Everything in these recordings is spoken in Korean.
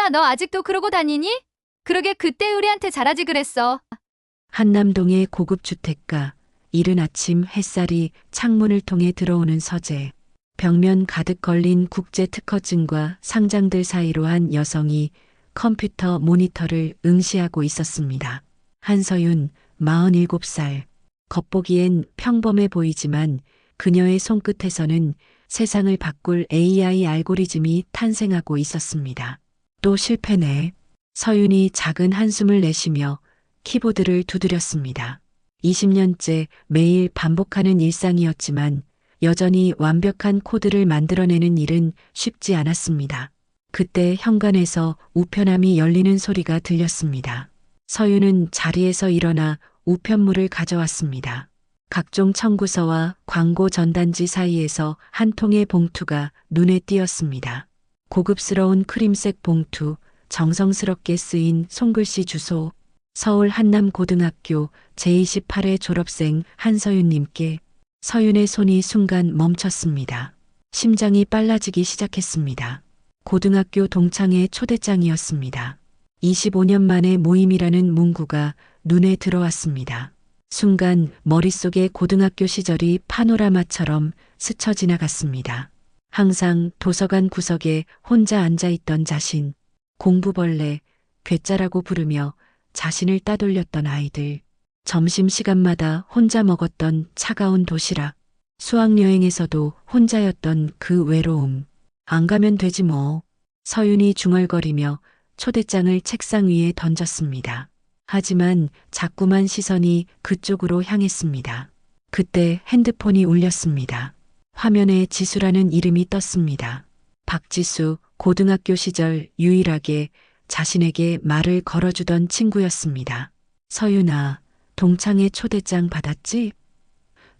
서윤아, 너 아직도 그러고 다니니? 그러게 그때 우리한테 잘하지 그랬어. 한남동의 고급 주택가. 이른 아침 햇살이 창문을 통해 들어오는 서재. 벽면 가득 걸린 국제 특허증과 상장들 사이로 한 여성이 컴퓨터 모니터를 응시하고 있었습니다. 한서윤, 47살. 겉보기엔 평범해 보이지만 그녀의 손끝에서는 세상을 바꿀 AI 알고리즘이 탄생하고 있었습니다. 또 실패네. 서윤이 작은 한숨을 내쉬며 키보드를 두드렸습니다. 20년째 매일 반복하는 일상이었지만 여전히 완벽한 코드를 만들어내는 일은 쉽지 않았습니다. 그때 현관에서 우편함이 열리는 소리가 들렸습니다. 서윤은 자리에서 일어나 우편물을 가져왔습니다. 각종 청구서와 광고 전단지 사이에서 한 통의 봉투가 눈에 띄었습니다. 고급스러운 크림색 봉투, 정성스럽게 쓰인 손글씨 주소, 서울 한남고등학교 제28회 졸업생 한서윤님께. 서윤의 손이 순간 멈췄습니다. 심장이 빨라지기 시작했습니다. 고등학교 동창회 초대장이었습니다. 25년 만의 모임이라는 문구가 눈에 들어왔습니다. 순간 머릿속에 고등학교 시절이 파노라마처럼 스쳐 지나갔습니다. 항상 도서관 구석에 혼자 앉아있던 자신, 공부벌레, 괴짜라고 부르며 자신을 따돌렸던 아이들, 점심시간마다 혼자 먹었던 차가운 도시락, 수학여행에서도 혼자였던 그 외로움. 안 가면 되지 뭐. 서윤이 중얼거리며 초대장을 책상 위에 던졌습니다. 하지만 자꾸만 시선이 그쪽으로 향했습니다. 그때 핸드폰이 울렸습니다. 화면에 지수라는 이름이 떴습니다. 박지수, 고등학교 시절 유일하게 자신에게 말을 걸어주던 친구였습니다. 서윤아, 동창회 초대장 받았지?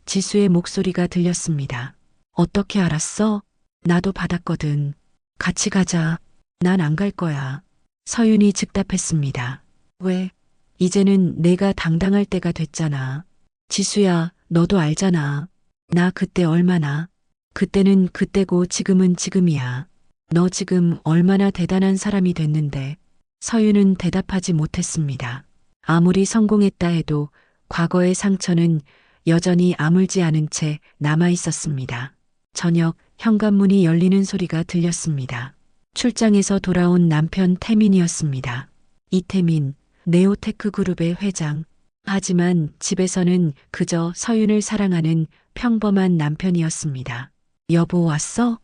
지수의 목소리가 들렸습니다. 어떻게 알았어? 나도 받았거든. 같이 가자. 난 안 갈 거야. 서윤이 즉답했습니다. 왜? 이제는 내가 당당할 때가 됐잖아. 지수야, 너도 알잖아. 나 그때 얼마나. 그때는 그때고 지금은 지금이야. 너 지금 얼마나 대단한 사람이 됐는데. 서윤은 대답하지 못했습니다. 아무리 성공했다 해도 과거의 상처는 여전히 아물지 않은 채 남아 있었습니다. 저녁 현관문이 열리는 소리가 들렸습니다. 출장에서 돌아온 남편 태민이었습니다. 이태민, 네오테크 그룹의 회장. 하지만 집에서는 그저 서윤을 사랑하는 평범한 남편이었습니다. 여보 왔어?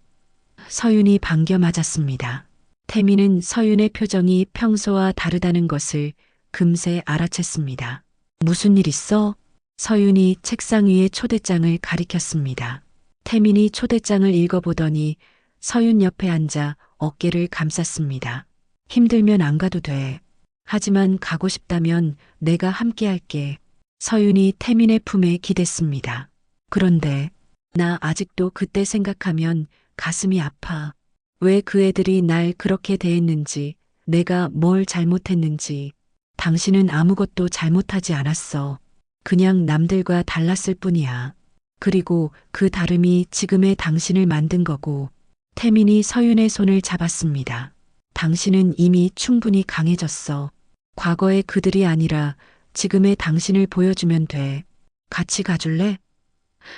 서윤이 반겨 맞았습니다. 태민은 서윤의 표정이 평소와 다르다는 것을 금세 알아챘습니다. 무슨 일 있어? 서윤이 책상 위에 초대장을 가리켰습니다. 태민이 초대장을 읽어보더니 서윤 옆에 앉아 어깨를 감쌌습니다. 힘들면 안 가도 돼. 하지만 가고 싶다면 내가 함께 할게. 서윤이 태민의 품에 기댔습니다. 그런데 나 아직도 그때 생각하면 가슴이 아파. 왜 그 애들이 날 그렇게 대했는지, 내가 뭘 잘못했는지. 당신은 아무것도 잘못하지 않았어. 그냥 남들과 달랐을 뿐이야. 그리고 그 다름이 지금의 당신을 만든 거고. 태민이 서윤의 손을 잡았습니다. 당신은 이미 충분히 강해졌어. 과거의 그들이 아니라 지금의 당신을 보여주면 돼. 같이 가줄래?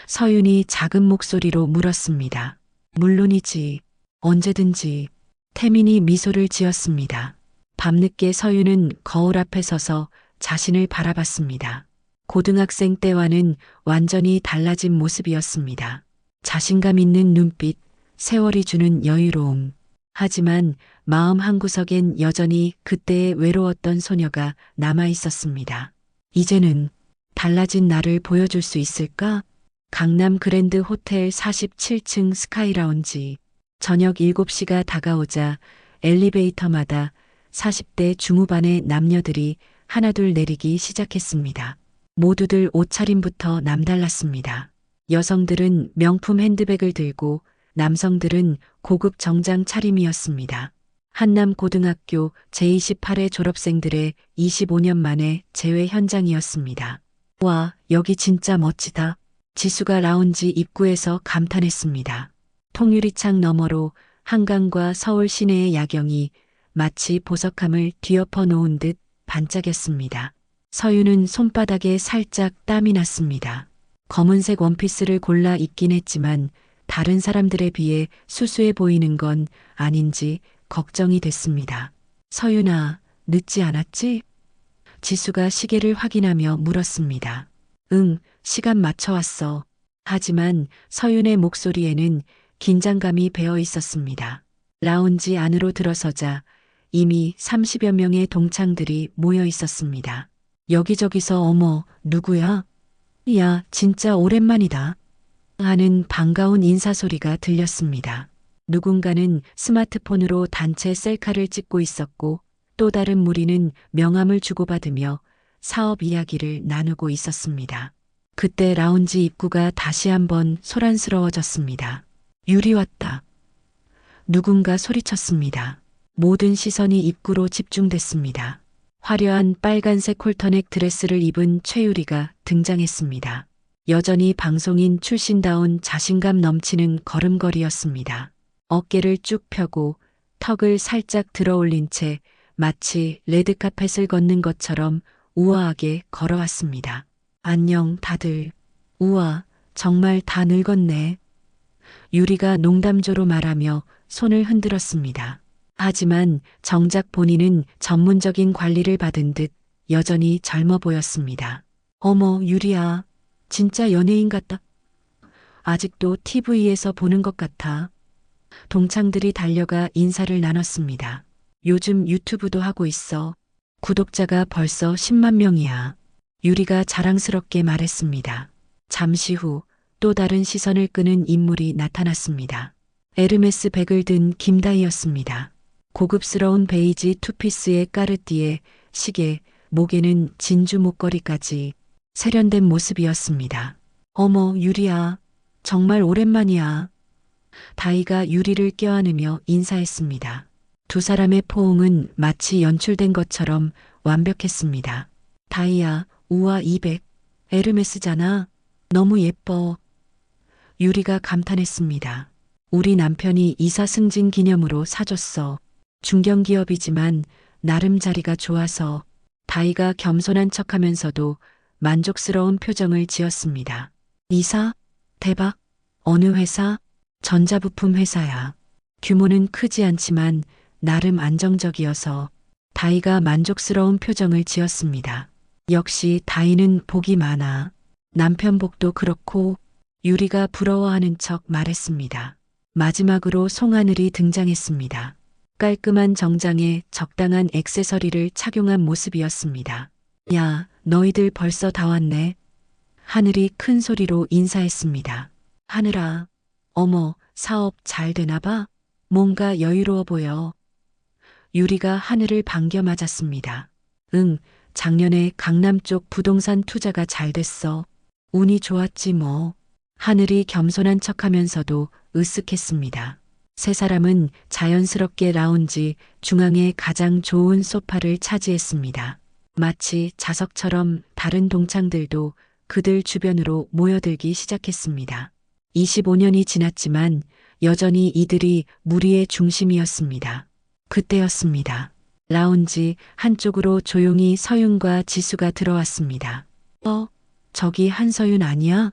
서윤이 작은 목소리로 물었습니다. 물론이지. 언제든지. 태민이 미소를 지었습니다. 밤늦게 서윤은 거울 앞에 서서 자신을 바라봤습니다. 고등학생 때와는 완전히 달라진 모습이었습니다. 자신감 있는 눈빛, 세월이 주는 여유로움. 하지만 마음 한구석엔 여전히 그때의 외로웠던 소녀가 남아 있었습니다. 이제는 달라진 나를 보여줄 수 있을까? 강남 그랜드 호텔 47층 스카이라운지. 저녁 7시가 다가오자 엘리베이터마다 40대 중후반의 남녀들이 하나둘 내리기 시작했습니다. 모두들 옷차림부터 남달랐습니다. 여성들은 명품 핸드백을 들고 남성들은 고급 정장 차림이었습니다. 한남고등학교 제28회 졸업생들의 25년 만에 재회 현장이었습니다. 와, 여기 진짜 멋지다. 지수가 라운지 입구에서 감탄했습니다. 통유리창 너머로 한강과 서울 시내의 야경이 마치 보석함을 뒤엎어 놓은 듯 반짝였습니다. 서윤은 손바닥에 살짝 땀이 났습니다. 검은색 원피스를 골라 입긴 했지만 다른 사람들에 비해 수수해 보이는 건 아닌지 걱정이 됐습니다. 서윤아, 늦지 않았지? 지수가 시계를 확인하며 물었습니다. 응, 시간 맞춰 왔어. 하지만 서윤의 목소리에는 긴장감이 배어 있었습니다. 라운지 안으로 들어서자 이미 30여 명의 동창들이 모여 있었습니다. 여기저기서 어머, 누구야? 야, 진짜 오랜만이다. 하는 반가운 인사 소리가 들렸습니다. 누군가는 스마트폰으로 단체 셀카를 찍고 있었고 또 다른 무리는 명함을 주고받으며 사업 이야기를 나누고 있었습니다. 그때 라운지 입구가 다시 한번 소란스러워졌습니다. 유리 왔다. 누군가 소리쳤습니다. 모든 시선이 입구로 집중됐습니다. 화려한 빨간색 콜터넥 드레스를 입은 최유리가 등장했습니다. 여전히 방송인 출신다운 자신감 넘치는 걸음걸이였습니다. 어깨를 쭉 펴고 턱을 살짝 들어올린 채 마치 레드카펫을 걷는 것처럼 우아하게 걸어왔습니다. 안녕 다들. 우와, 정말 다 늙었네. 유리가 농담조로 말하며 손을 흔들었습니다. 하지만 정작 본인은 전문적인 관리를 받은 듯 여전히 젊어 보였습니다. 어머, 유리야. 진짜 연예인 같다. 아직도 TV에서 보는 것 같아. 동창들이 달려가 인사를 나눴습니다. 요즘 유튜브도 하고 있어. 구독자가 벌써 10만 명이야. 유리가 자랑스럽게 말했습니다. 잠시 후 또 다른 시선을 끄는 인물이 나타났습니다. 에르메스 백을 든 김다희였습니다. 고급스러운 베이지 투피스의 까르띠에 시계, 목에는 진주 목걸이까지 세련된 모습이었습니다. 어머, 유리야. 정말 오랜만이야. 다희가 유리를 껴안으며 인사했습니다. 두 사람의 포옹은 마치 연출된 것처럼 완벽했습니다. 다희야, 우와 200. 에르메스잖아. 너무 예뻐. 유리가 감탄했습니다. 우리 남편이 이사 승진 기념으로 사줬어. 중견기업이지만 나름 자리가 좋아서. 다희가 겸손한 척하면서도 만족스러운 표정을 지었습니다. 이사? 대박. 어느 회사? 전자부품 회사야. 규모는 크지 않지만 나름 안정적이어서. 다희가 만족스러운 표정을 지었습니다. 역시 다희는 복이 많아. 남편 복도 그렇고. 유리가 부러워하는 척 말했습니다. 마지막으로 송하늘이 등장했습니다. 깔끔한 정장에 적당한 액세서리를 착용한 모습이었습니다. 야, 너희들 벌써 다 왔네. 하늘이 큰 소리로 인사했습니다. 하늘아, 어머, 사업 잘 되나 봐? 뭔가 여유로워 보여. 유리가 하늘을 반겨 맞았습니다. 응, 작년에 강남 쪽 부동산 투자가 잘 됐어. 운이 좋았지 뭐. 하늘이 겸손한 척하면서도 으쓱했습니다. 세 사람은 자연스럽게 라운지 중앙의 가장 좋은 소파를 차지했습니다. 마치 자석처럼 다른 동창들도 그들 주변으로 모여들기 시작했습니다. 25년이 지났지만 여전히 이들이 무리의 중심이었습니다. 그때였습니다. 라운지 한쪽으로 조용히 서윤과 지수가 들어왔습니다. 저기 한서윤 아니야?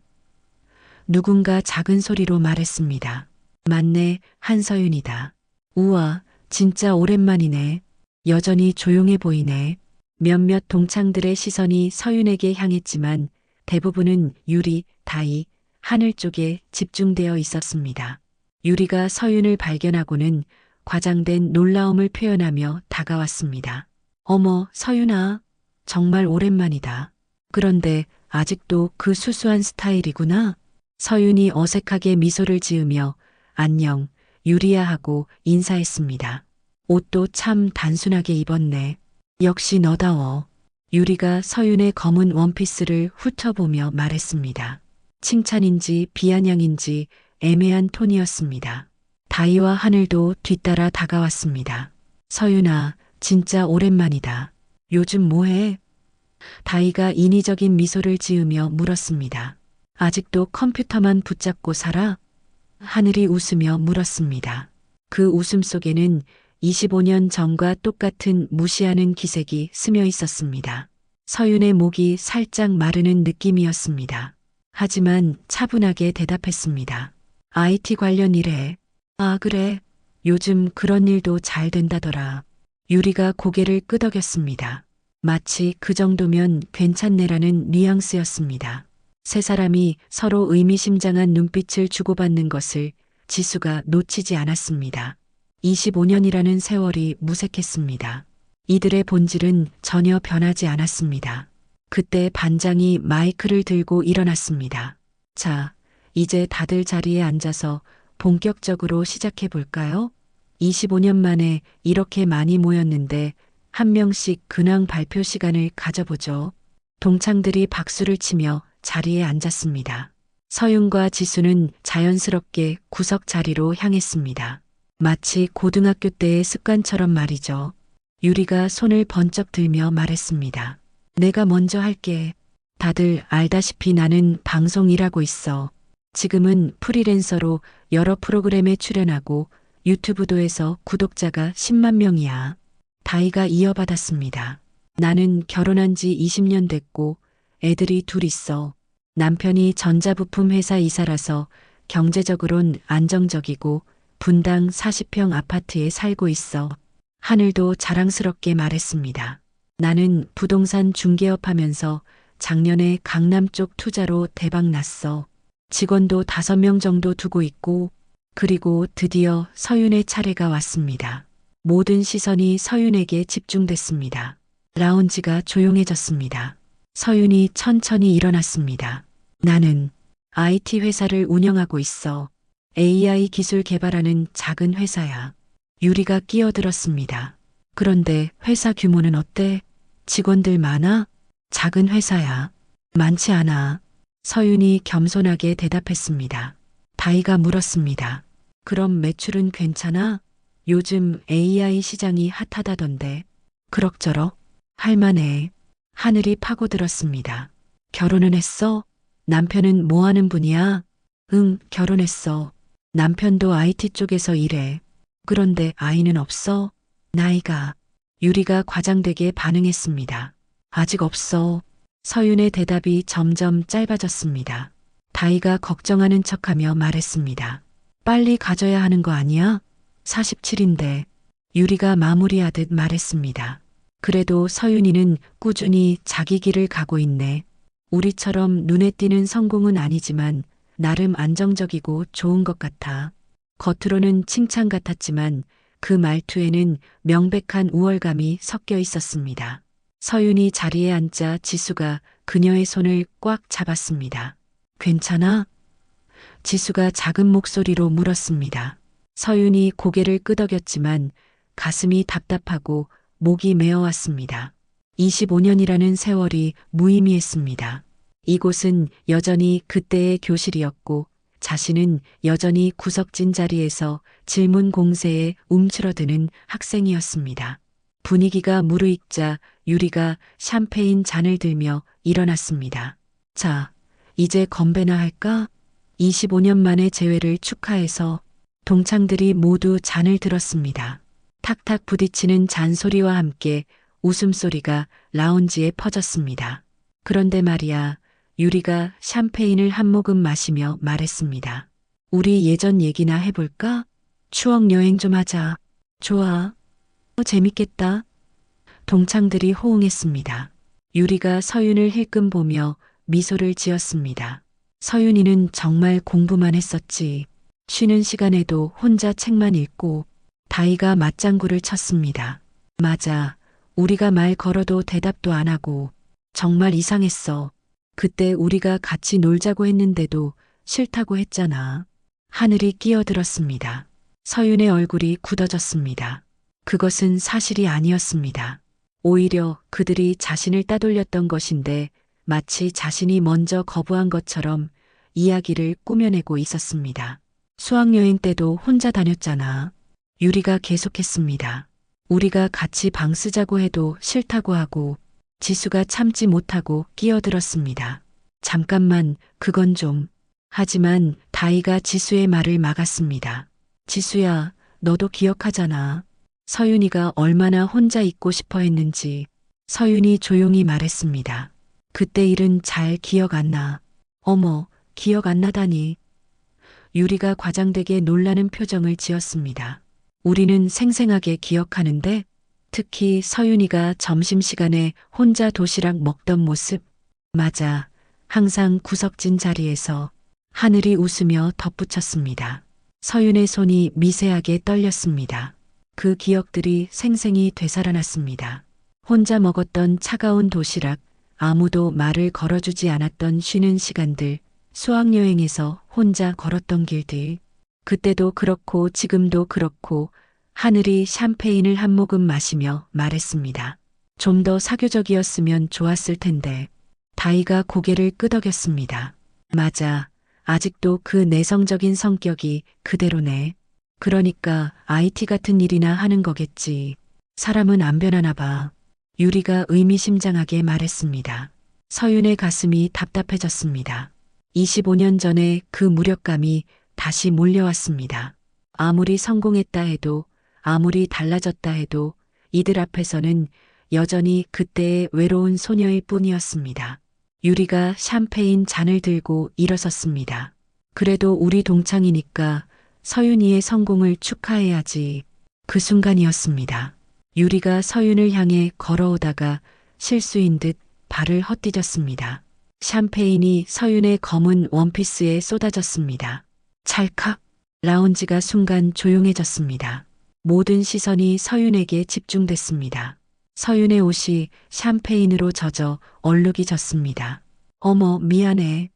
누군가 작은 소리로 말했습니다. 맞네, 한서윤이다. 우와, 진짜 오랜만이네. 여전히 조용해 보이네. 몇몇 동창들의 시선이 서윤에게 향했지만 대부분은 유리, 다희, 하늘 쪽에 집중되어 있었습니다. 유리가 서윤을 발견하고는 과장된 놀라움을 표현하며 다가왔습니다. 어머, 서윤아. 정말 오랜만이다. 그런데 아직도 그 수수한 스타일이구나. 서윤이 어색하게 미소를 지으며 안녕, 유리야 하고 인사했습니다. 옷도 참 단순하게 입었네. 역시 너다워. 유리가 서윤의 검은 원피스를 훑어보며 말했습니다. 칭찬인지 비아냥인지 애매한 톤이었습니다. 다희와 하늘도 뒤따라 다가왔습니다. 서윤아, 진짜 오랜만이다. 요즘 뭐해? 다희가 인위적인 미소를 지으며 물었습니다. 아직도 컴퓨터만 붙잡고 살아? 하늘이 웃으며 물었습니다. 그 웃음 속에는 25년 전과 똑같은 무시하는 기색이 스며 있었습니다. 서윤의 목이 살짝 마르는 느낌이었습니다. 하지만 차분하게 대답했습니다. IT 관련 일에. 아, 그래. 요즘 그런 일도 잘 된다더라. 유리가 고개를 끄덕였습니다. 마치 그 정도면 괜찮네라는 뉘앙스였습니다. 세 사람이 서로 의미심장한 눈빛을 주고받는 것을 지수가 놓치지 않았습니다. 25년이라는 세월이 무색했습니다. 이들의 본질은 전혀 변하지 않았습니다. 그때 반장이 마이크를 들고 일어났습니다. 자, 이제 다들 자리에 앉아서 본격적으로 시작해 볼까요? 25년 만에 이렇게 많이 모였는데 한 명씩 근황 발표 시간을 가져보죠. 동창들이 박수를 치며 자리에 앉았습니다. 서윤과 지수는 자연스럽게 구석 자리로 향했습니다. 마치 고등학교 때의 습관처럼 말이죠. 유리가 손을 번쩍 들며 말했습니다. 내가 먼저 할게. 다들 알다시피 나는 방송 일하고 있어. 지금은 프리랜서로 여러 프로그램에 출연하고 유튜브도 해서 구독자가 10만 명이야. 다이가 이어받았습니다. 나는 결혼한 지 20년 됐고 애들이 둘 있어. 남편이 전자부품 회사 이사라서 경제적으론 안정적이고 분당 40평 아파트에 살고 있어. 하늘도 자랑스럽게 말했습니다. 나는 부동산 중개업 하면서 작년에 강남 쪽 투자로 대박 났어. 직원도 5명 정도 두고 있고, 그리고 드디어 서윤의 차례가 왔습니다. 모든 시선이 서윤에게 집중됐습니다. 라운지가 조용해졌습니다. 서윤이 천천히 일어났습니다. 나는 IT 회사를 운영하고 있어. AI 기술 개발하는 작은 회사야. 유리가 끼어들었습니다. 그런데 회사 규모는 어때? 직원들 많아? 작은 회사야. 많지 않아. 서윤이 겸손하게 대답했습니다. 다이가 물었습니다. 그럼 매출은 괜찮아? 요즘 AI 시장이 핫하다던데. 그럭저럭? 할만해. 하늘이 파고들었습니다. 결혼은 했어? 남편은 뭐 하는 분이야? 응, 결혼했어. 남편도 IT 쪽에서 일해. 그런데 아이는 없어? 나이가. 유리가 과장되게 반응했습니다. 아직 없어. 서윤의 대답이 점점 짧아졌습니다. 다이가 걱정하는 척하며 말했습니다. 빨리 가져야 하는 거 아니야? 47인데. 유리가 마무리하듯 말했습니다. 그래도 서윤이는 꾸준히 자기 길을 가고 있네. 우리처럼 눈에 띄는 성공은 아니지만 나름 안정적이고 좋은 것 같아. 겉으로는 칭찬 같았지만 그 말투에는 명백한 우월감이 섞여 있었습니다. 서윤이 자리에 앉자 지수가 그녀의 손을 꽉 잡았습니다. 괜찮아? 지수가 작은 목소리로 물었습니다. 서윤이 고개를 끄덕였지만 가슴이 답답하고 목이 메어왔습니다. 25년이라는 세월이 무의미했습니다. 이곳은 여전히 그때의 교실이었고 자신은 여전히 구석진 자리에서 질문 공세에 움츠러드는 학생이었습니다. 분위기가 무르익자 유리가 샴페인 잔을 들며 일어났습니다. 자, 이제 건배나 할까? 25년 만의 재회를 축하해서 동창들이 모두 잔을 들었습니다. 탁탁 부딪히는 잔소리와 함께 웃음소리가 라운지에 퍼졌습니다. 그런데 말이야, 유리가 샴페인을 한 모금 마시며 말했습니다. 우리 예전 얘기나 해볼까? 추억 여행 좀 하자. 좋아. 재밌겠다. 동창들이 호응했습니다. 유리가 서윤을 힐끔 보며 미소를 지었습니다. 서윤이는 정말 공부만 했었지. 쉬는 시간에도 혼자 책만 읽고 다이가 맞장구를 쳤습니다. 맞아. 우리가 말 걸어도 대답도 안 하고 정말 이상했어. 그때 우리가 같이 놀자고 했는데도 싫다고 했잖아. 하늘이 끼어들었습니다. 서윤의 얼굴이 굳어졌습니다. 그것은 사실이 아니었습니다. 오히려 그들이 자신을 따돌렸던 것인데 마치 자신이 먼저 거부한 것처럼 이야기를 꾸며내고 있었습니다. 수학여행 때도 혼자 다녔잖아. 유리가 계속했습니다. 우리가 같이 방 쓰자고 해도 싫다고 하고 지수가 참지 못하고 끼어들었습니다. 잠깐만, 그건 좀. 하지만 다이가 지수의 말을 막았습니다. 지수야, 너도 기억하잖아. 서윤이가 얼마나 혼자 있고 싶어 했는지 서윤이 조용히 말했습니다. 그때 일은 잘 기억 안 나. 어머, 기억 안 나다니. 유리가 과장되게 놀라는 표정을 지었습니다. 우리는 생생하게 기억하는데 특히 서윤이가 점심시간에 혼자 도시락 먹던 모습. 맞아. 항상 구석진 자리에서 하늘이 웃으며 덧붙였습니다. 서윤의 손이 미세하게 떨렸습니다. 그 기억들이 생생히 되살아났습니다. 혼자 먹었던 차가운 도시락, 아무도 말을 걸어주지 않았던 쉬는 시간들, 수학여행에서 혼자 걸었던 길들. 그때도 그렇고 지금도 그렇고 하늘이 샴페인을 한 모금 마시며 말했습니다. 좀 더 사교적이었으면 좋았을 텐데. 다이가 고개를 끄덕였습니다. 맞아. 아직도 그 내성적인 성격이 그대로네. 그러니까 IT 같은 일이나 하는 거겠지. 사람은 안 변하나 봐. 유리가 의미심장하게 말했습니다. 서윤의 가슴이 답답해졌습니다. 25년 전에 그 무력감이 다시 몰려왔습니다. 아무리 성공했다 해도, 아무리 달라졌다 해도 이들 앞에서는 여전히 그때의 외로운 소녀일 뿐이었습니다. 유리가 샴페인 잔을 들고 일어섰습니다. 그래도 우리 동창이니까 서윤이의 성공을 축하해야지. 그 순간이었습니다. 유리가 서윤을 향해 걸어오다가 실수인 듯 발을 헛디뎠습니다. 샴페인이 서윤의 검은 원피스에 쏟아졌습니다. 찰칵. 라운지가 순간 조용해졌습니다. 모든 시선이 서윤에게 집중됐습니다. 서윤의 옷이 샴페인으로 젖어 얼룩이 졌습니다. 어머, 미안해.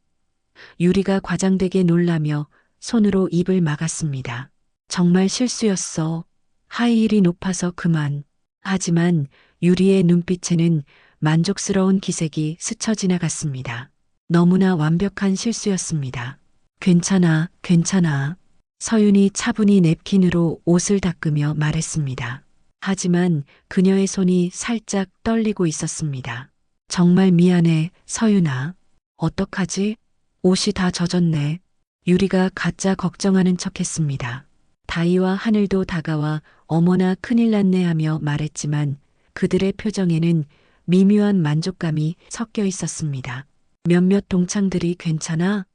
유리가 과장되게 놀라며 손으로 입을 막았습니다. 정말 실수였어. 하이힐이 높아서 그만. 하지만 유리의 눈빛에는 만족스러운 기색이 스쳐 지나갔습니다. 너무나 완벽한 실수였습니다. 괜찮아, 괜찮아. 서윤이 차분히 냅킨으로 옷을 닦으며 말했습니다. 하지만 그녀의 손이 살짝 떨리고 있었습니다. 정말 미안해, 서윤아. 어떡하지? 옷이 다 젖었네. 유리가 가짜 걱정하는 척했습니다. 다이와 하늘도 다가와 어머나 큰일 났네 하며 말했지만 그들의 표정에는 미묘한 만족감이 섞여 있었습니다. 몇몇 동창들이 괜찮아?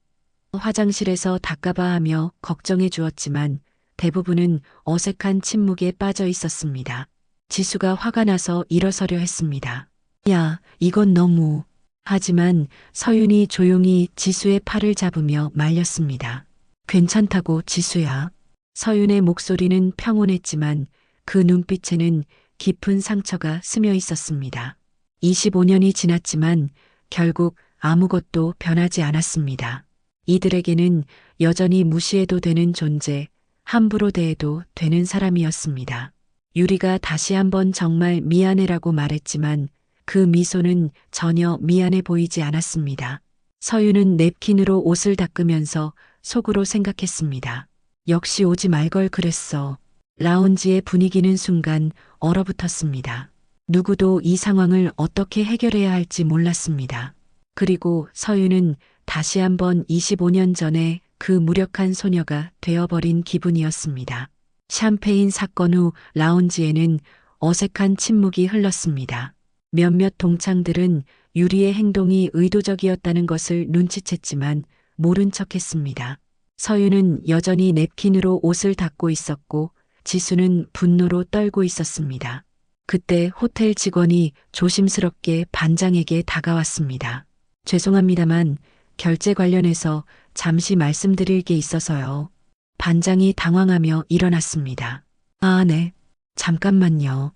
화장실에서 닦아봐 하며 걱정해 주었지만 대부분은 어색한 침묵에 빠져 있었습니다. 지수가 화가 나서 일어서려 했습니다. 야, 이건 너무. 하지만 서윤이 조용히 지수의 팔을 잡으며 말렸습니다. 괜찮다고, 지수야. 서윤의 목소리는 평온했지만 그 눈빛에는 깊은 상처가 스며 있었습니다. 25년이 지났지만 결국 아무것도 변하지 않았습니다. 이들에게는 여전히 무시해도 되는 존재, 함부로 대해도 되는 사람이었습니다. 유리가 다시 한번 정말 미안해라고 말했지만 그 미소는 전혀 미안해 보이지 않았습니다. 서윤은 냅킨으로 옷을 닦으면서 속으로 생각했습니다. 역시 오지 말 걸 그랬어. 라운지의 분위기는 순간 얼어붙었습니다. 누구도 이 상황을 어떻게 해결해야 할지 몰랐습니다. 그리고 서윤은 다시 한번 25년 전에 그 무력한 소녀가 되어버린 기분이었습니다. 샴페인 사건 후 라운지에는 어색한 침묵이 흘렀습니다. 몇몇 동창들은 유리의 행동이 의도적이었다는 것을 눈치챘지만 모른 척했습니다. 서윤은 여전히 냅킨으로 옷을 닦고 있었고 지수는 분노로 떨고 있었습니다. 그때 호텔 직원이 조심스럽게 반장에게 다가왔습니다. 죄송합니다만 결제 관련해서 잠시 말씀드릴 게 있어서요. 반장이 당황하며 일어났습니다. 아, 네. 잠깐만요.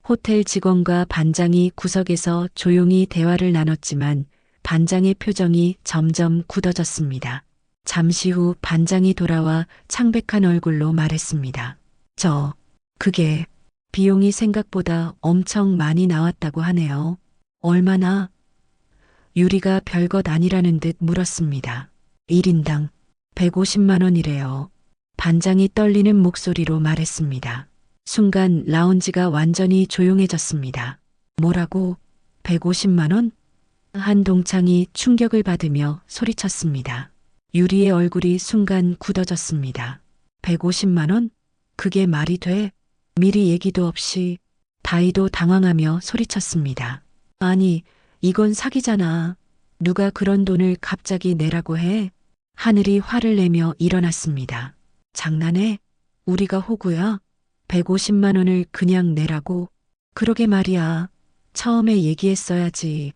호텔 직원과 반장이 구석에서 조용히 대화를 나눴지만 반장의 표정이 점점 굳어졌습니다. 잠시 후 반장이 돌아와 창백한 얼굴로 말했습니다. 그게 비용이 생각보다 엄청 많이 나왔다고 하네요. 얼마나? 유리가 별것 아니라는 듯 물었습니다. 1인당 150만 원이래요. 반장이 떨리는 목소리로 말했습니다. 순간 라운지가 완전히 조용해졌습니다. 뭐라고? 150만 원? 한 동창이 충격을 받으며 소리쳤습니다. 유리의 얼굴이 순간 굳어졌습니다. 150만 원? 그게 말이 돼? 미리 얘기도 없이 다이도 당황하며 소리쳤습니다. 아니, 이건 사기잖아. 누가 그런 돈을 갑자기 내라고 해? 하늘이 화를 내며 일어났습니다. 장난해? 우리가 호구야? 150만 원을 그냥 내라고? 그러게 말이야. 처음에 얘기했어야지.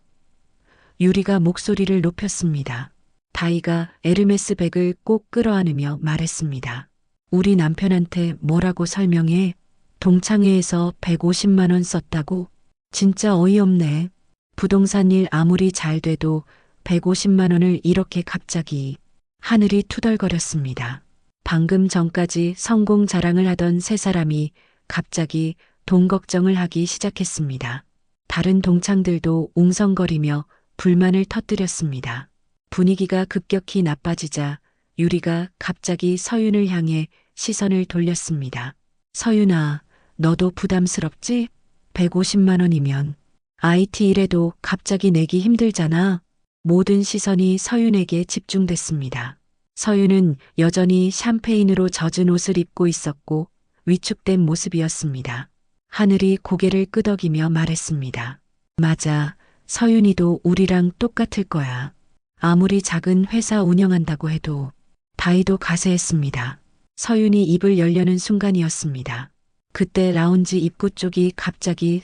유리가 목소리를 높였습니다. 다이가 에르메스 백을 꼭 끌어안으며 말했습니다. 우리 남편한테 뭐라고 설명해? 동창회에서 150만 원 썼다고? 진짜 어이없네. 부동산 일 아무리 잘 돼도 150만 원을 이렇게 갑자기. 하늘이 투덜거렸습니다. 방금 전까지 성공 자랑을 하던 세 사람이 갑자기 돈 걱정을 하기 시작했습니다. 다른 동창들도 웅성거리며 불만을 터뜨렸습니다. 분위기가 급격히 나빠지자 유리가 갑자기 서윤을 향해 시선을 돌렸습니다. 서윤아, 너도 부담스럽지? 150만 원이면. IT 일에도 갑자기 내기 힘들잖아. 모든 시선이 서윤에게 집중됐습니다. 서윤은 여전히 샴페인으로 젖은 옷을 입고 있었고 위축된 모습이었습니다. 하늘이 고개를 끄덕이며 말했습니다. 맞아, 서윤이도 우리랑 똑같을 거야. 아무리 작은 회사 운영한다고 해도. 다이도 가세했습니다. 서윤이 입을 열려는 순간이었습니다. 그때 라운지 입구 쪽이 갑자기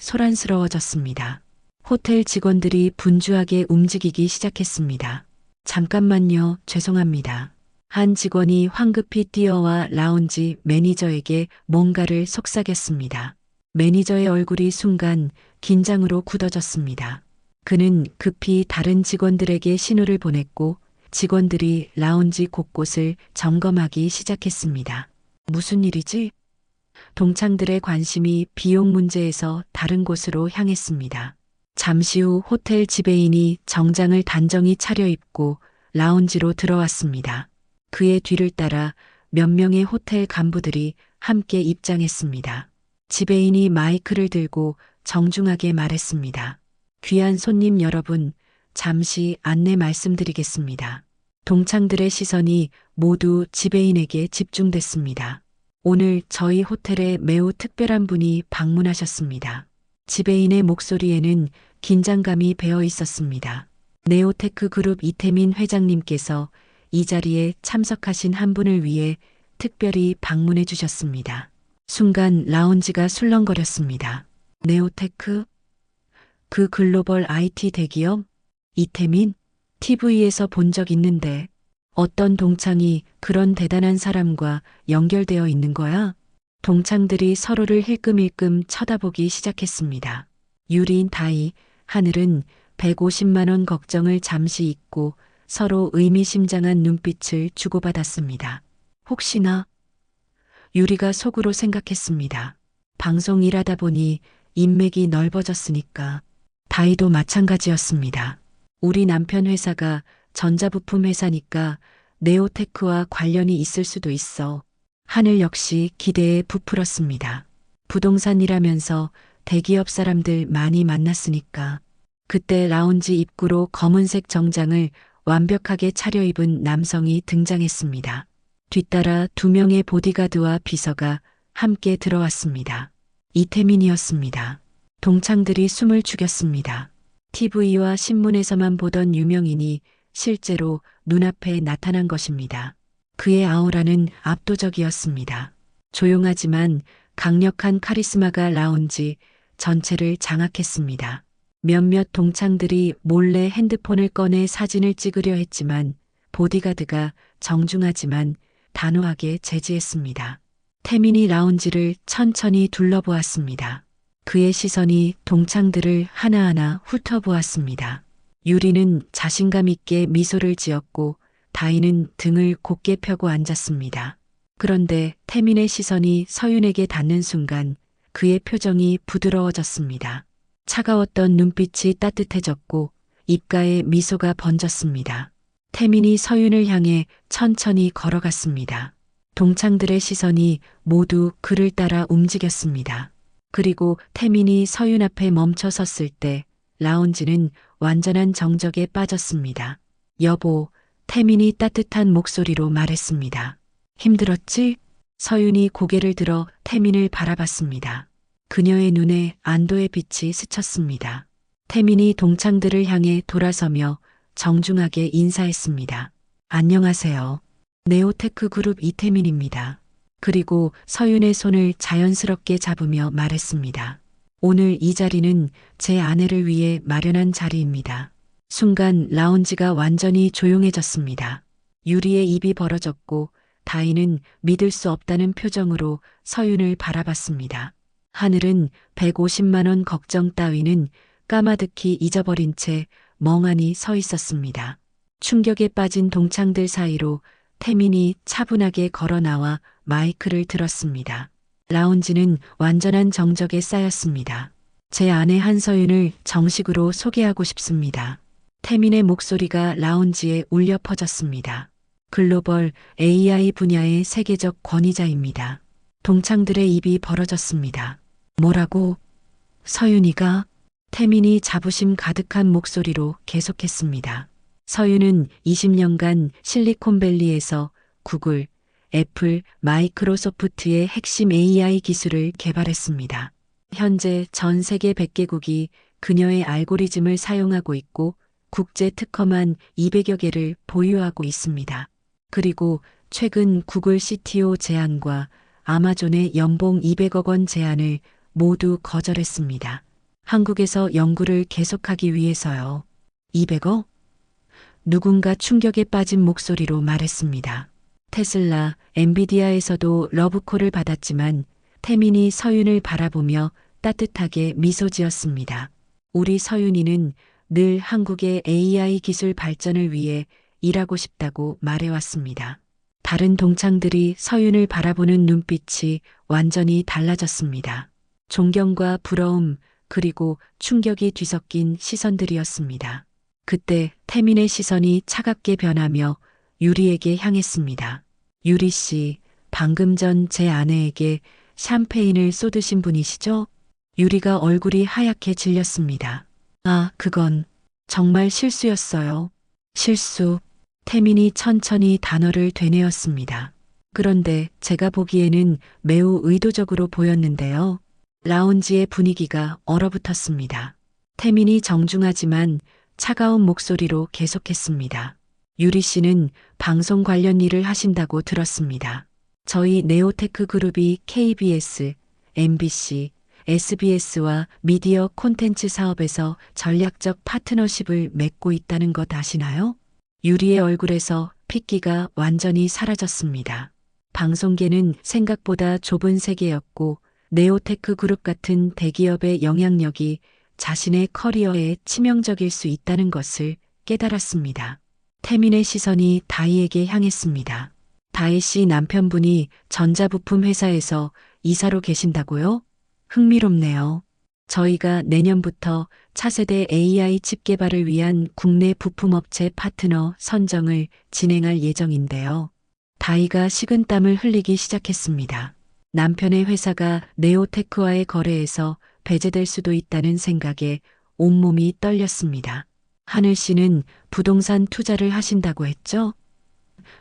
소란스러워졌습니다. 호텔 직원들이 분주하게 움직이기 시작했습니다. 잠깐만요, 죄송합니다. 한 직원이 황급히 뛰어와 라운지 매니저에게 뭔가를 속삭였습니다. 매니저의 얼굴이 순간 긴장으로 굳어졌습니다. 그는 급히 다른 직원들에게 신호를 보냈고 직원들이 라운지 곳곳을 점검하기 시작했습니다. 무슨 일이지? 동창들의 관심이 비용 문제에서 다른 곳으로 향했습니다. 잠시 후 호텔 지배인이 정장을 단정히 차려입고 라운지로 들어왔습니다. 그의 뒤를 따라 몇 명의 호텔 간부들이 함께 입장했습니다. 지배인이 마이크를 들고 정중하게 말했습니다. 귀한 손님 여러분, 잠시 안내 말씀드리겠습니다. 동창들의 시선이 모두 지배인에게 집중됐습니다. 오늘 저희 호텔에 매우 특별한 분이 방문하셨습니다. 지배인의 목소리에는 긴장감이 배어 있었습니다. 네오테크 그룹 이태민 회장님께서 이 자리에 참석하신 한 분을 위해 특별히 방문해 주셨습니다. 순간 라운지가 술렁거렸습니다. 네오테크? 그 글로벌 IT 대기업? 이태민? TV에서 본 적 있는데 어떤 동창이 그런 대단한 사람과 연결되어 있는 거야? 동창들이 서로를 힐끔힐끔 쳐다보기 시작했습니다. 유리인 다이, 하늘은 150만 원 걱정을 잠시 잊고 서로 의미심장한 눈빛을 주고받았습니다. 혹시나? 유리가 속으로 생각했습니다. 방송 일하다 보니 인맥이 넓어졌으니까. 다이도 마찬가지였습니다. 우리 남편 회사가 전자부품 회사니까 네오테크와 관련이 있을 수도 있어. 하늘 역시 기대에 부풀었습니다. 부동산 일하면서 대기업 사람들 많이 만났으니까. 그때 라운지 입구로 검은색 정장을 완벽하게 차려입은 남성이 등장했습니다. 뒤따라 2명의 보디가드와 비서가 함께 들어왔습니다. 이태민이었습니다. 동창들이 숨을 죽였습니다. TV와 신문에서만 보던 유명인이 실제로 눈앞에 나타난 것입니다. 그의 아우라는 압도적이었습니다. 조용하지만 강력한 카리스마가 라운지 전체를 장악했습니다. 몇몇 동창들이 몰래 핸드폰을 꺼내 사진을 찍으려 했지만 보디가드가 정중하지만 단호하게 제지했습니다. 태민이 라운지를 천천히 둘러보았습니다. 그의 시선이 동창들을 하나하나 훑어보았습니다. 유리는 자신감 있게 미소를 지었고 다이는 등을 곧게 펴고 앉았습니다. 그런데 태민의 시선이 서윤에게 닿는 순간 그의 표정이 부드러워졌습니다. 차가웠던 눈빛이 따뜻해졌고 입가에 미소가 번졌습니다. 태민이 서윤을 향해 천천히 걸어갔습니다. 동창들의 시선이 모두 그를 따라 움직였습니다. 그리고 태민이 서윤 앞에 멈춰 섰을 때 라운지는 완전한 정적에 빠졌습니다. 여보, 태민이 따뜻한 목소리로 말했습니다. 힘들었지? 서윤이 고개를 들어 태민을 바라봤습니다. 그녀의 눈에 안도의 빛이 스쳤습니다. 태민이 동창들을 향해 돌아서며 정중하게 인사했습니다. 안녕하세요. 네오테크 그룹 이태민입니다. 그리고 서윤의 손을 자연스럽게 잡으며 말했습니다. 오늘 이 자리는 제 아내를 위해 마련한 자리입니다. 순간 라운지가 완전히 조용해졌습니다. 유리의 입이 벌어졌고 다희는 믿을 수 없다는 표정으로 서윤을 바라봤습니다. 하늘은 150만 원 걱정 따위는 까마득히 잊어버린 채 멍하니 서 있었습니다. 충격에 빠진 동창들 사이로 태민이 차분하게 걸어 나와 마이크를 들었습니다. 라운지는 완전한 정적에 쌓였습니다. 제 아내 한서윤을 정식으로 소개하고 싶습니다. 태민의 목소리가 라운지에 울려 퍼졌습니다. 글로벌 AI 분야의 세계적 권위자입니다. 동창들의 입이 벌어졌습니다. 뭐라고? 서윤이가? 태민이 자부심 가득한 목소리로 계속했습니다. 서윤은 20년간 실리콘밸리에서 구글, 애플, 마이크로소프트의 핵심 AI 기술을 개발했습니다. 현재 전 세계 100개국이 그녀의 알고리즘을 사용하고 있고 국제 특허만 200여 개를 보유하고 있습니다. 그리고 최근 구글 CTO 제안과 아마존의 연봉 200억 원 제안을 모두 거절했습니다. 한국에서 연구를 계속하기 위해서요. 200억? 누군가 충격에 빠진 목소리로 말했습니다. 테슬라, 엔비디아에서도 러브콜을 받았지만 태민이 서윤을 바라보며 따뜻하게 미소 지었습니다. 우리 서윤이는 늘 한국의 AI 기술 발전을 위해 일하고 싶다고 말해왔습니다. 다른 동창들이 서윤을 바라보는 눈빛이 완전히 달라졌습니다. 존경과 부러움 그리고 충격이 뒤섞인 시선들이었습니다. 그때 태민의 시선이 차갑게 변하며 유리에게 향했습니다. 유리 씨, 방금 전 제 아내에게 샴페인을 쏟으신 분이시죠? 유리가 얼굴이 하얗게 질렸습니다. 아, 그건 정말 실수였어요. 실수. 태민이 천천히 단어를 되뇌었습니다. 그런데 제가 보기에는 매우 의도적으로 보였는데요. 라운지의 분위기가 얼어붙었습니다. 태민이 정중하지만 차가운 목소리로 계속했습니다. 유리 씨는 방송 관련 일을 하신다고 들었습니다. 저희 네오테크 그룹이 KBS, MBC, SBS와 미디어 콘텐츠 사업에서 전략적 파트너십을 맺고 있다는 것 아시나요? 유리의 얼굴에서 핏기가 완전히 사라졌습니다. 방송계는 생각보다 좁은 세계였고 네오테크 그룹 같은 대기업의 영향력이 자신의 커리어에 치명적일 수 있다는 것을 깨달았습니다. 태민의 시선이 다희에게 향했습니다. 다희 씨 남편분이 전자부품 회사에서 이사로 계신다고요? 흥미롭네요. 저희가 내년부터 차세대 AI 칩 개발을 위한 국내 부품업체 파트너 선정을 진행할 예정인데요. 다희가 식은땀을 흘리기 시작했습니다. 남편의 회사가 네오테크와의 거래에서 배제될 수도 있다는 생각에 온몸이 떨렸습니다. 하늘 씨는 부동산 투자를 하신다고 했죠?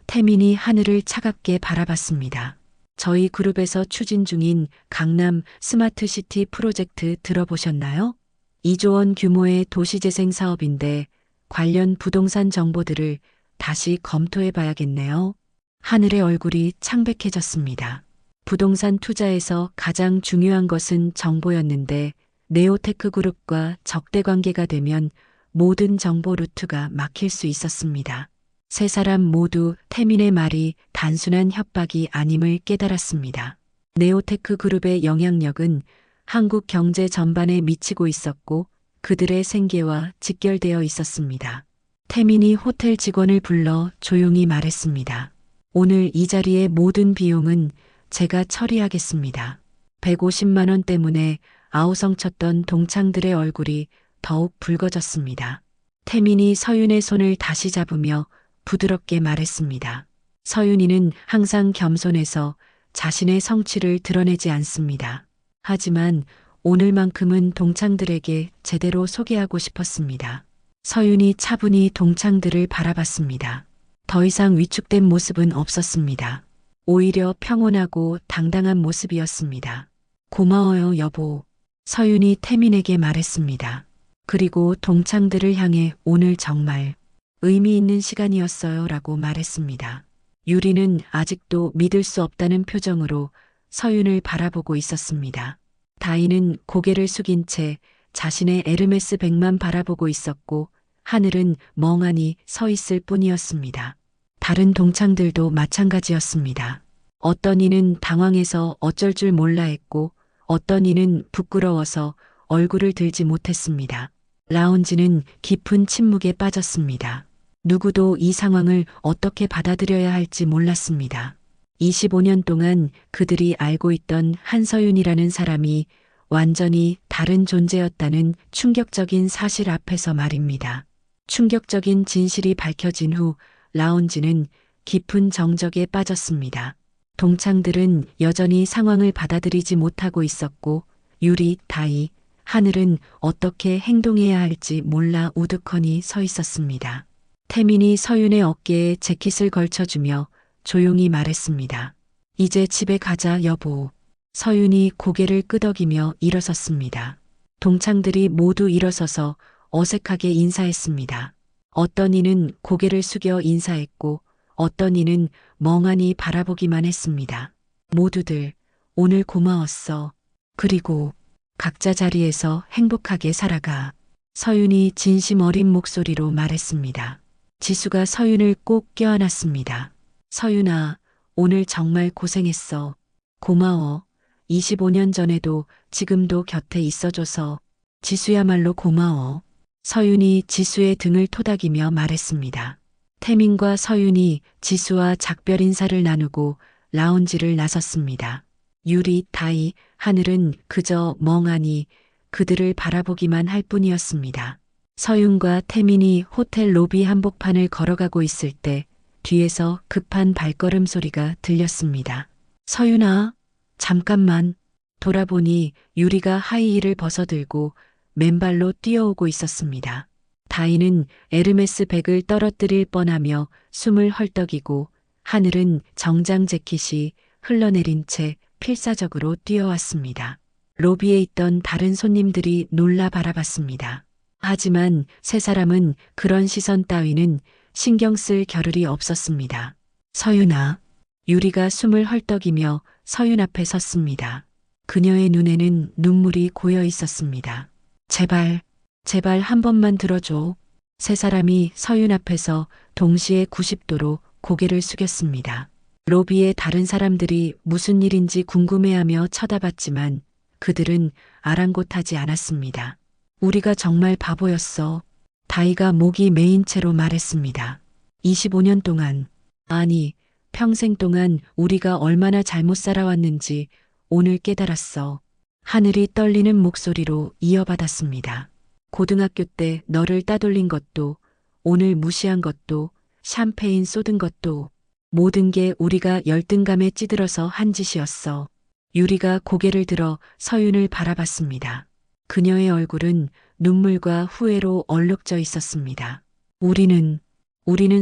태민이 하늘을 차갑게 바라봤습니다. 저희 그룹에서 추진 중인 강남 스마트시티 프로젝트 들어보셨나요? 2조 원 규모의 도시재생 사업인데 관련 부동산 정보들을 다시 검토해 봐야겠네요. 하늘의 얼굴이 창백해졌습니다. 부동산 투자에서 가장 중요한 것은 정보였는데 네오테크 그룹과 적대 관계가 되면 모든 정보 루트가 막힐 수 있었습니다. 세 사람 모두 태민의 말이 단순한 협박이 아님을 깨달았습니다. 네오테크 그룹의 영향력은 한국 경제 전반에 미치고 있었고 그들의 생계와 직결되어 있었습니다. 태민이 호텔 직원을 불러 조용히 말했습니다. 오늘 이 자리의 모든 비용은 제가 처리하겠습니다. 150만 원 때문에 아우성쳤던 동창들의 얼굴이 더욱 붉어졌습니다. 태민이 서윤의 손을 다시 잡으며 부드럽게 말했습니다. 서윤이는 항상 겸손해서 자신의 성취를 드러내지 않습니다. 하지만 오늘만큼은 동창들에게 제대로 소개하고 싶었습니다. 서윤이 차분히 동창들을 바라봤습니다. 더 이상 위축된 모습은 없었습니다. 오히려 평온하고 당당한 모습이었습니다. 고마워요, 여보. 서윤이 태민에게 말했습니다. 그리고 동창들을 향해 오늘 정말 의미 있는 시간이었어요 라고 말했습니다. 유리는 아직도 믿을 수 없다는 표정으로 서윤을 바라보고 있었습니다. 다희는 고개를 숙인 채 자신의 에르메스 백만 바라보고 있었고 하늘은 멍하니 서 있을 뿐이었습니다. 다른 동창들도 마찬가지였습니다. 어떤 이는 당황해서 어쩔 줄 몰라 했고 어떤 이는 부끄러워서 얼굴을 들지 못했습니다. 라운지는 깊은 침묵에 빠졌습니다. 누구도 이 상황을 어떻게 받아들여야 할지 몰랐습니다. 25년 동안 그들이 알고 있던 한서윤이라는 사람이 완전히 다른 존재였다는 충격적인 사실 앞에서 말입니다. 충격적인 진실이 밝혀진 후 라운지는 깊은 정적에 빠졌습니다. 동창들은 여전히 상황을 받아들이지 못하고 있었고 유리, 다희, 하늘은 어떻게 행동해야 할지 몰라 우두커니 서 있었습니다. 태민이 서윤의 어깨에 재킷을 걸쳐주며 조용히 말했습니다. 이제 집에 가자, 여보. 서윤이 고개를 끄덕이며 일어섰습니다. 동창들이 모두 일어서서 어색하게 인사했습니다. 어떤 이는 고개를 숙여 인사했고 어떤 이는 멍하니 바라보기만 했습니다. 모두들 오늘 고마웠어. 그리고 각자 자리에서 행복하게 살아가. 서윤이 진심 어린 목소리로 말했습니다. 지수가 서윤을 꼭 껴안았습니다. 서윤아, 오늘 정말 고생했어. 고마워. 25년 전에도 지금도 곁에 있어줘서. 지수야말로 고마워. 서윤이 지수의 등을 토닥이며 말했습니다. 태민과 서윤이 지수와 작별 인사를 나누고 라운지를 나섰습니다. 유리, 다희, 하늘은 그저 멍하니 그들을 바라보기만 할 뿐이었습니다. 서윤과 태민이 호텔 로비 한복판을 걸어가고 있을 때 뒤에서 급한 발걸음 소리가 들렸습니다. 서윤아, 잠깐만. 돌아보니 유리가 하이힐을 벗어들고 맨발로 뛰어오고 있었습니다. 다희는 에르메스 백을 떨어뜨릴 뻔하며 숨을 헐떡이고 하늘은 정장 재킷이 흘러내린 채 필사적으로 뛰어왔습니다. 로비에 있던 다른 손님들이 놀라 바라봤습니다. 하지만 세 사람은 그런 시선 따위는 신경 쓸 겨를이 없었습니다. 서윤아. 유리가 숨을 헐떡이며 서윤 앞에 섰습니다. 그녀의 눈에는 눈물이 고여 있었습니다. 제발, 제발 한 번만 들어줘. 세 사람이 서윤 앞에서 동시에 90도로 고개를 숙였습니다. 로비의 다른 사람들이 무슨 일인지 궁금해하며 쳐다봤지만 그들은 아랑곳하지 않았습니다. 우리가 정말 바보였어. 다희가 목이 메인 채로 말했습니다. 25년 동안, 아니, 평생 동안 우리가 얼마나 잘못 살아왔는지 오늘 깨달았어. 하늘이 떨리는 목소리로 이어받았습니다. 고등학교 때 너를 따돌린 것도, 오늘 무시한 것도, 샴페인 쏟은 것도 모든 게 우리가 열등감에 찌들어서 한 짓이었어. 유리가 고개를 들어 서윤을 바라봤습니다. 그녀의 얼굴은 눈물과 후회로 얼룩져 있었습니다. 우리는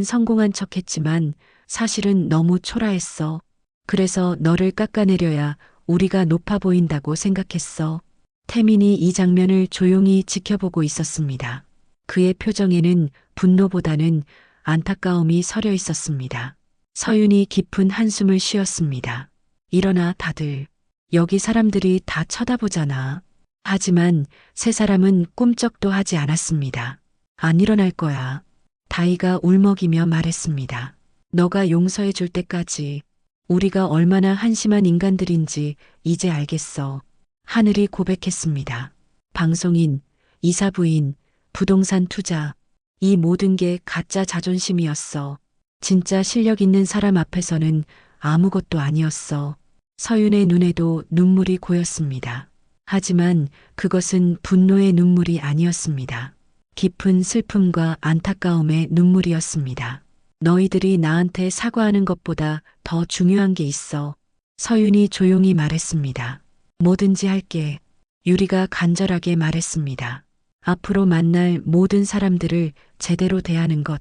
성공한 척했지만 사실은 너무 초라했어. 그래서 너를 깎아내려야 우리가 높아 보인다고 생각했어. 태민이 이 장면을 조용히 지켜보고 있었습니다. 그의 표정에는 분노보다는 안타까움이 서려 있었습니다. 서윤이 깊은 한숨을 쉬었습니다. 일어나 다들. 여기 사람들이 다 쳐다보잖아. 하지만 세 사람은 꿈쩍도 하지 않았습니다. 안 일어날 거야. 다희가 울먹이며 말했습니다. 너가 용서해 줄 때까지. 우리가 얼마나 한심한 인간들인지 이제 알겠어. 하늘이 고백했습니다. 방송인, 이사부인, 부동산 투자, 이 모든 게 가짜 자존심이었어. 진짜 실력 있는 사람 앞에서는 아무것도 아니었어. 서윤의 눈에도 눈물이 고였습니다. 하지만 그것은 분노의 눈물이 아니었습니다. 깊은 슬픔과 안타까움의 눈물이었습니다. 너희들이 나한테 사과하는 것보다 더 중요한 게 있어. 서윤이 조용히 말했습니다. 뭐든지 할게. 유리가 간절하게 말했습니다. 앞으로 만날 모든 사람들을 제대로 대하는 것.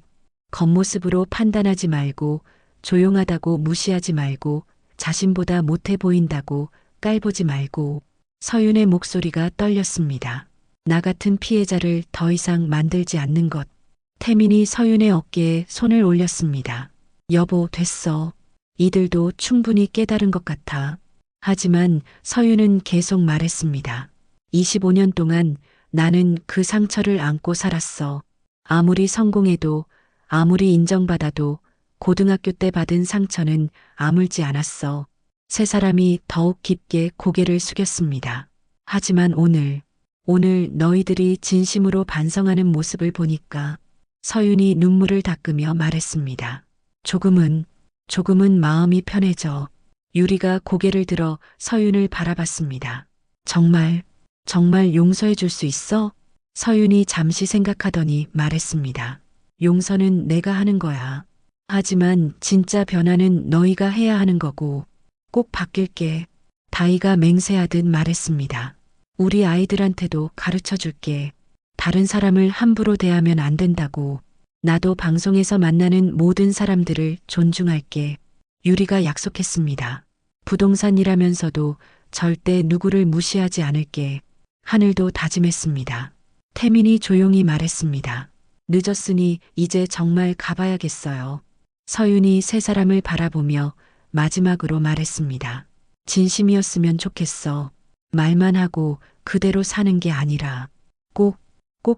겉모습으로 판단하지 말고, 조용하다고 무시하지 말고, 자신보다 못해 보인다고 깔보지 말고. 서윤의 목소리가 떨렸습니다. 나 같은 피해자를 더 이상 만들지 않는 것. 태민이 서윤의 어깨에 손을 올렸습니다. 여보, 됐어. 이들도 충분히 깨달은 것 같아. 하지만 서윤은 계속 말했습니다. 25년 동안 나는 그 상처를 안고 살았어. 아무리 성공해도, 아무리 인정받아도 고등학교 때 받은 상처는 아물지 않았어. 세 사람이 더욱 깊게 고개를 숙였습니다. 하지만 오늘 너희들이 진심으로 반성하는 모습을 보니까 서윤이 눈물을 닦으며 말했습니다. 조금은 마음이 편해져. 유리가 고개를 들어 서윤을 바라봤습니다. 정말 용서해 줄 수 있어? 서윤이 잠시 생각하더니 말했습니다. 용서는 내가 하는 거야. 하지만 진짜 변화는 너희가 해야 하는 거고 꼭 바뀔게. 다이가 맹세하듯 말했습니다. 우리 아이들한테도 가르쳐 줄게. 다른 사람을 함부로 대하면 안 된다고. 나도 방송에서 만나는 모든 사람들을 존중할게. 유리가 약속했습니다. 부동산이라면서도 절대 누구를 무시하지 않을게. 하늘도 다짐했습니다. 태민이 조용히 말했습니다. 늦었으니 이제 정말 가봐야겠어요. 서윤이 세 사람을 바라보며 마지막으로 말했습니다. 진심이었으면 좋겠어. 말만 하고 그대로 사는 게 아니라 꼭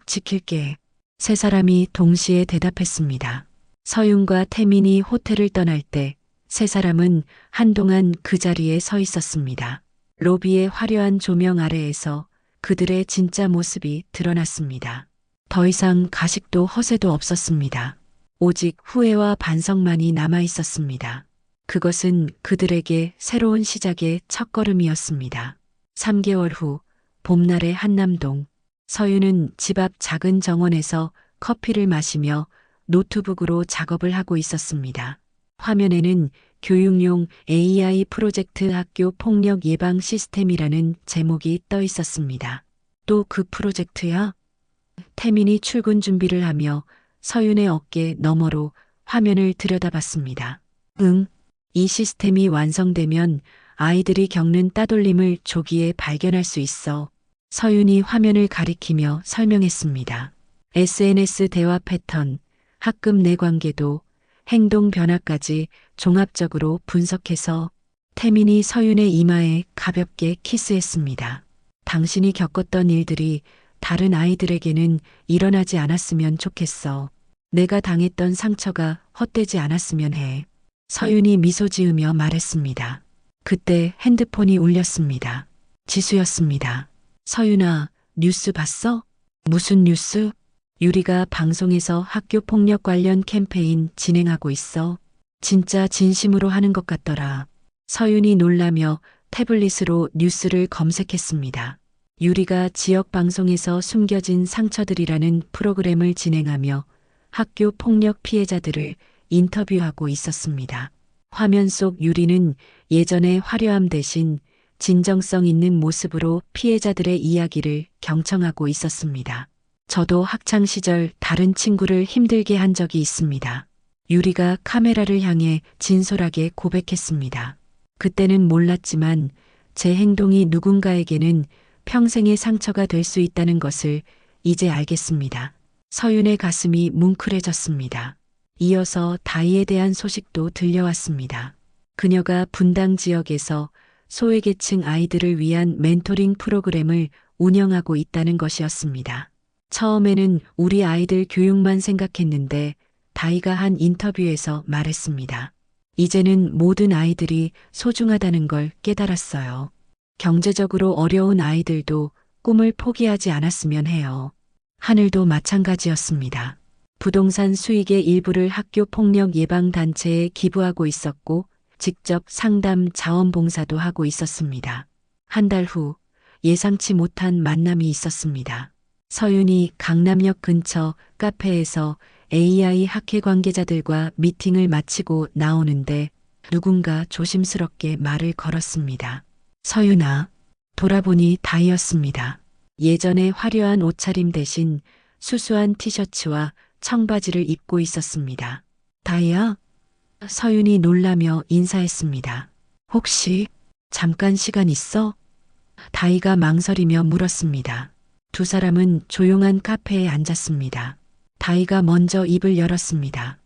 지킬게. 세 사람이 동시에 대답했습니다. 서윤과 태민이 호텔을 떠날 때 세 사람은 한동안 그 자리에 서 있었습니다. 로비의 화려한 조명 아래에서 그들의 진짜 모습이 드러났습니다. 더 이상 가식도 허세도 없었습니다. 오직 후회와 반성만이 남아 있었습니다. 그것은 그들에게 새로운 시작의 첫걸음이었습니다. 3개월 후 봄날의 한남동. 서윤은 집 앞 작은 정원에서 커피를 마시며 노트북으로 작업을 하고 있었습니다. 화면에는 교육용 AI 프로젝트 학교 폭력 예방 시스템이라는 제목이 떠 있었습니다. 또 그 프로젝트야? 태민이 출근 준비를 하며 서윤의 어깨 너머로 화면을 들여다봤습니다. 응, 이 시스템이 완성되면 아이들이 겪는 따돌림을 조기에 발견할 수 있어. 서윤이 화면을 가리키며 설명했습니다. SNS 대화 패턴, 학급 내 관계도, 행동 변화까지 종합적으로 분석해서 태민이 서윤의 이마에 가볍게 키스했습니다. 당신이 겪었던 일들이 다른 아이들에게는 일어나지 않았으면 좋겠어. 내가 당했던 상처가 헛되지 않았으면 해. 서윤이 미소 지으며 말했습니다. 그때 핸드폰이 울렸습니다. 지수였습니다. 서윤아, 뉴스 봤어? 무슨 뉴스? 유리가 방송에서 학교 폭력 관련 캠페인 진행하고 있어. 진짜 진심으로 하는 것 같더라. 서윤이 놀라며 태블릿으로 뉴스를 검색했습니다. 유리가 지역 방송에서 숨겨진 상처들이라는 프로그램을 진행하며 학교 폭력 피해자들을 인터뷰하고 있었습니다. 화면 속 유리는 예전의 화려함 대신 진정성 있는 모습으로 피해자들의 이야기를 경청하고 있었습니다. 저도 학창 시절 다른 친구를 힘들게 한 적이 있습니다. 유리가 카메라를 향해 진솔하게 고백했습니다. 그때는 몰랐지만 제 행동이 누군가에게는 평생의 상처가 될 수 있다는 것을 이제 알겠습니다. 서윤의 가슴이 뭉클해졌습니다. 이어서 다이에 대한 소식도 들려왔습니다. 그녀가 분당 지역에서 소외계층 아이들을 위한 멘토링 프로그램을 운영하고 있다는 것이었습니다. 처음에는 우리 아이들 교육만 생각했는데 다이가 한 인터뷰에서 말했습니다. 이제는 모든 아이들이 소중하다는 걸 깨달았어요. 경제적으로 어려운 아이들도 꿈을 포기하지 않았으면 해요. 하늘도 마찬가지였습니다. 부동산 수익의 일부를 학교 폭력 예방 단체에 기부하고 있었고 직접 상담 자원봉사도 하고 있었습니다. 한 달 후 예상치 못한 만남이 있었습니다. 서윤이 강남역 근처 카페에서 AI 학회 관계자들과 미팅을 마치고 나오는데 누군가 조심스럽게 말을 걸었습니다. 서윤아, 돌아보니 다이였습니다. 예전의 화려한 옷차림 대신 수수한 티셔츠와 청바지를 입고 있었습니다. 다이야? 서윤이 놀라며 인사했습니다. 혹시 잠깐 시간 있어? 다이가 망설이며 물었습니다. 두 사람은 조용한 카페에 앉았습니다. 다이가 먼저 입을 열었습니다.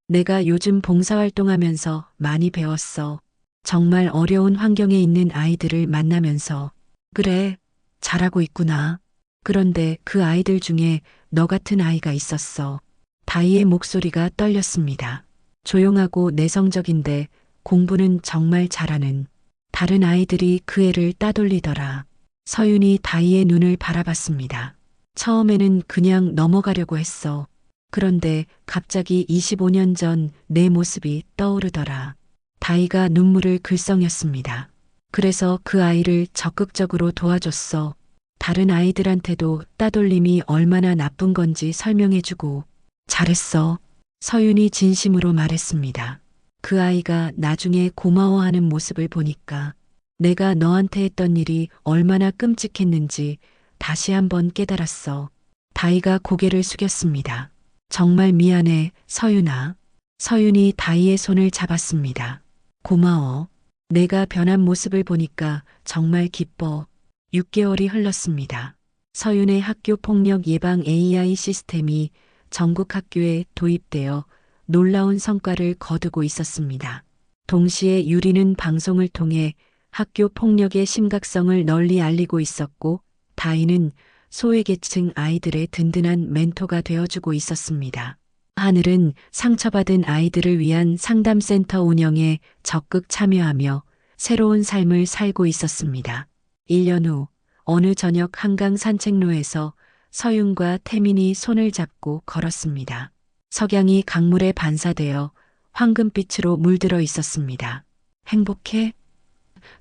내가 요즘 봉사활동하면서 많이 배웠어. 정말 어려운 환경에 있는 아이들을 만나면서. 그래, 잘하고 있구나. 그런데 그 아이들 중에 너 같은 아이가 있었어. 다이의 목소리가 떨렸습니다. 조용하고 내성적인데 공부는 정말 잘하는. 다른 아이들이 그 애를 따돌리더라. 서윤이 다이의 눈을 바라봤습니다. 처음에는 그냥 넘어가려고 했어. 그런데 갑자기 25년 전 내 모습이 떠오르더라. 다이가 눈물을 글썽였습니다. 그래서 그 아이를 적극적으로 도와줬어. 다른 아이들한테도 따돌림이 얼마나 나쁜 건지 설명해주고. 잘했어. 서윤이 진심으로 말했습니다. 그 아이가 나중에 고마워하는 모습을 보니까 내가 너한테 했던 일이 얼마나 끔찍했는지 다시 한번 깨달았어. 다이가 고개를 숙였습니다. 정말 미안해, 서윤아. 서윤이 다이의 손을 잡았습니다. 고마워. 내가 변한 모습을 보니까 정말 기뻐. 6개월이 흘렀습니다. 서윤의 학교 폭력 예방 AI 시스템이 전국 학교에 도입되어 놀라운 성과를 거두고 있었습니다. 동시에 유리는 방송을 통해 학교 폭력의 심각성을 널리 알리고 있었고, 다이는 소외계층 아이들의 든든한 멘토가 되어주고 있었습니다. 하늘은 상처받은 아이들을 위한 상담센터 운영에 적극 참여하며 새로운 삶을 살고 있었습니다. 1년 후 어느 저녁 한강 산책로에서 서윤과 태민이 손을 잡고 걸었습니다. 석양이 강물에 반사되어 황금빛으로 물들어 있었습니다. 행복해?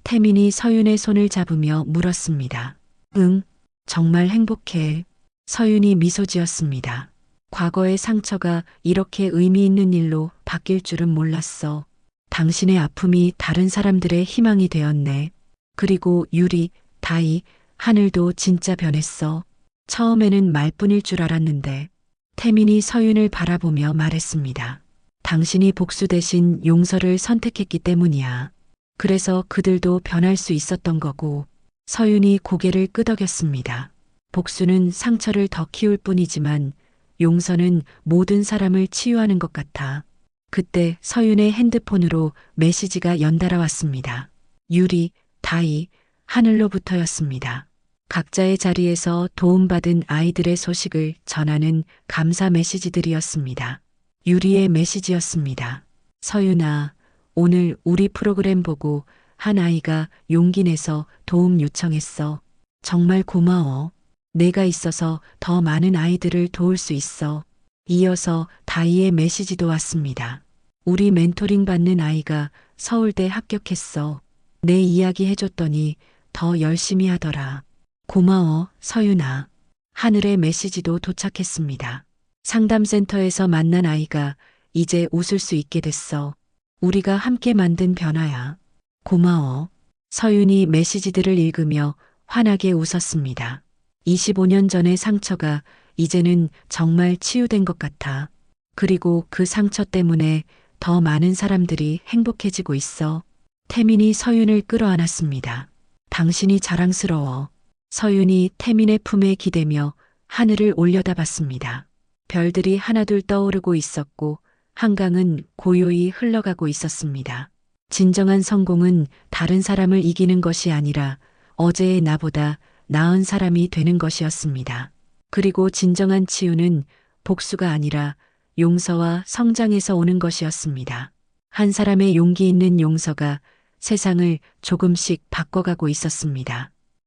태민이 서윤의 손을 잡으며 물었습니다. 응, 정말 행복해. 서윤이 미소 지었습니다. 과거의 상처가 이렇게 의미 있는 일로 바뀔 줄은 몰랐어. 당신의 아픔이 다른 사람들의 희망이 되었네. 그리고 유리, 다이, 하늘도 진짜 변했어. 처음에는 말뿐일 줄 알았는데. 태민이 서윤을 바라보며 말했습니다. 당신이 복수 대신 용서를 선택했기 때문이야. 그래서 그들도 변할 수 있었던 거고. 서윤이 고개를 끄덕였습니다. 복수는 상처를 더 키울 뿐이지만 용서는 모든 사람을 치유하는 것 같아. 그때 서윤의 핸드폰으로 메시지가 연달아 왔습니다. 유리, 다이, 하늘로부터였습니다. 각자의 자리에서 도움받은 아이들의 소식을 전하는 감사 메시지들이었습니다. 유리의 메시지였습니다. 서윤아, 오늘 우리 프로그램 보고 한 아이가 용기 내서 도움 요청했어. 정말 고마워. 내가 있어서 더 많은 아이들을 도울 수 있어. 이어서 다이의 메시지도 왔습니다. 우리 멘토링 받는 아이가 서울대 합격했어. 내 이야기 해줬더니 더 열심히 하더라. 고마워, 서윤아. 하늘의 메시지도 도착했습니다. 상담센터에서 만난 아이가 이제 웃을 수 있게 됐어. 우리가 함께 만든 변화야. 고마워. 서윤이 메시지들을 읽으며 환하게 웃었습니다. 25년 전의 상처가 이제는 정말 치유된 것 같아. 그리고 그 상처 때문에 더 많은 사람들이 행복해지고 있어. 태민이 서윤을 끌어안았습니다. 당신이 자랑스러워. 서윤이 태민의 품에 기대며 하늘을 올려다봤습니다. 별들이 하나둘 떠오르고 있었고 한강은 고요히 흘러가고 있었습니다. 진정한 성공은 다른 사람을 이기는 것이 아니라 어제의 나보다 나은 사람이 되는 것이었습니다. 그리고 진정한 치유는 복수가 아니라 용서와 성장에서 오는 것이었습니다. 한 사람의 용기 있는 용서가 세상을 조금씩 바꿔가고 있었습니다.